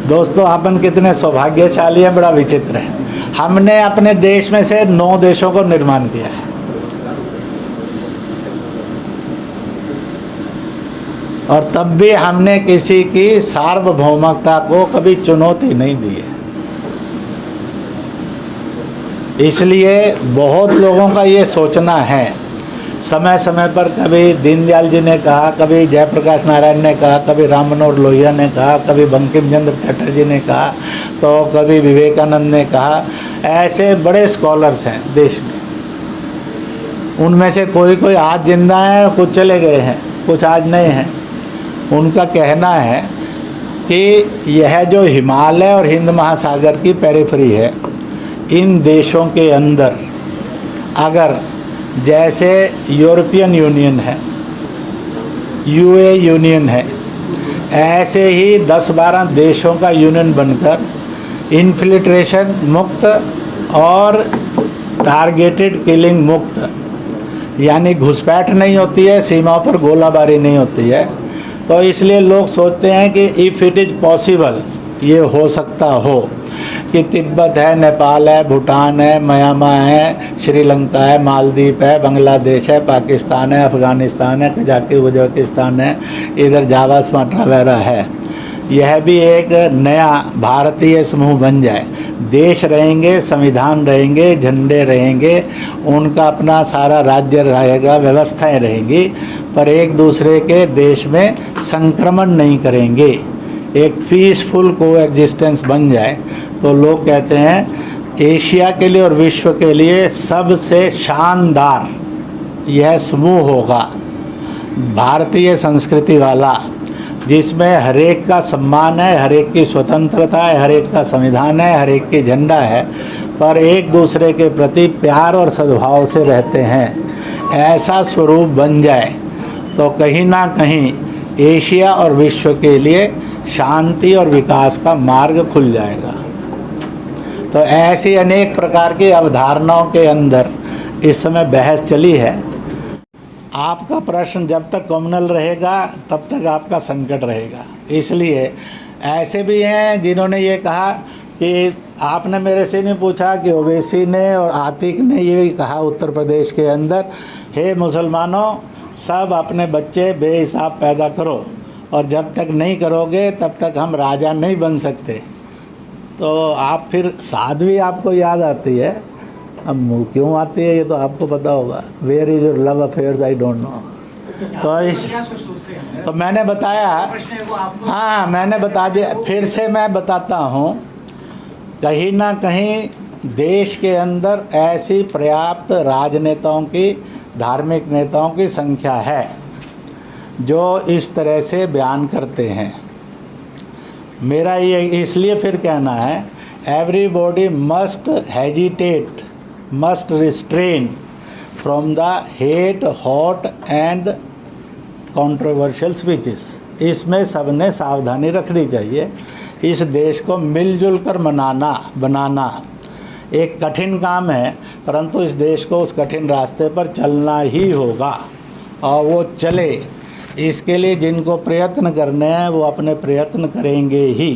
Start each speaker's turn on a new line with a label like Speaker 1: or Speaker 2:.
Speaker 1: दोस्तों अपन कितने सौभाग्यशाली हैं, बड़ा विचित्र है। हमने अपने देश में से 9 देशों को निर्माण किया है। और तब भी हमने किसी की सार्वभौमिकता को कभी चुनौती नहीं दी है। इसलिए बहुत लोगों का ये सोचना है, समय समय पर कभी दीनदयाल जी ने कहा, कभी जयप्रकाश नारायण ने कहा, कभी राम मनोहर लोहिया ने कहा, कभी बंकिम चंद्र चटर्जी ने कहा, तो कभी विवेकानंद ने कहा। ऐसे बड़े स्कॉलर्स हैं देश में, उनमें से कोई कोई आज जिंदा हैं और कुछ चले गए हैं, कुछ आज नहीं हैं। उनका कहना है कि यह जो हिमालय और हिंद महासागर की पेरिफेरी है, इन देशों के अंदर अगर जैसे यूरोपियन यूनियन है, यूए यूनियन है, ऐसे ही 10-12 देशों का यूनियन बनकर इन्फिल्ट्रेशन मुक्त और टारगेटेड किलिंग मुक्त, यानी घुसपैठ नहीं होती है, सीमाओं पर गोलाबारी नहीं होती है, तो इसलिए लोग सोचते हैं कि इफ़ इट इज़ पॉसिबल, ये हो सकता हो कि तिब्बत है, नेपाल है, भूटान है, म्यांमार है, श्रीलंका है, मालदीव है, बांग्लादेश है, पाकिस्तान है, अफ़गानिस्तान है, कजाकिस्तान, उज़्बेकिस्तान है, इधर जावा, सुमात्रा वगैरह है, यह भी एक नया भारतीय समूह बन जाए। देश रहेंगे, संविधान रहेंगे, झंडे रहेंगे, उनका अपना सारा राज्य रहेगा, व्यवस्थाएं रहेंगी, पर एक दूसरे के देश में संक्रमण नहीं करेंगे, एक पीसफुल कोएग्जिस्टेंस बन जाए, तो लोग कहते हैं एशिया के लिए और विश्व के लिए सबसे शानदार यह समूह होगा, भारतीय संस्कृति वाला, जिसमें हर एक का सम्मान है, हर एक की स्वतंत्रता है, हर एक का संविधान है, हर एक की झंडा है, पर एक दूसरे के प्रति प्यार और सद्भाव से रहते हैं। ऐसा स्वरूप बन जाए तो कहीं ना कहीं एशिया और विश्व के लिए शांति और विकास का मार्ग खुल जाएगा। तो ऐसी अनेक प्रकार की अवधारणाओं के अंदर इस समय बहस चली है। आपका प्रश्न जब तक कॉमनल रहेगा तब तक आपका संकट रहेगा। इसलिए ऐसे भी हैं जिन्होंने ये कहा कि आपने मेरे से नहीं पूछा कि ओवैसी ने और आतिक ने ये कहा उत्तर प्रदेश के अंदर, हे मुसलमानों, सब अपने बच्चे बेहिसाब पैदा करो और जब तक नहीं करोगे तब तक हम राजा नहीं बन सकते। तो आप फिर साध्वी आपको याद आती है, अब क्यों आती है ये तो आपको पता होगा। Where is your love affairs I don't know. तो मैंने बताया, हाँ मैंने बता दिया, फिर से मैं बताता हूँ, कहीं ना कहीं देश के अंदर ऐसी पर्याप्त राजनेताओं की, धार्मिक नेताओं की संख्या है जो इस तरह से बयान करते हैं। मेरा ये इसलिए फिर कहना है, everybody must hesitate, must restrain from the hate, hot and controversial speeches. इसमें सबने सावधानी रखनी चाहिए। इस देश को मिलजुल कर बनाना एक कठिन काम है, परंतु इस देश को उस कठिन रास्ते पर चलना ही होगा और वो चले। इसके लिए जिनको प्रयत्न करने हैं वो अपने प्रयत्न करेंगे ही।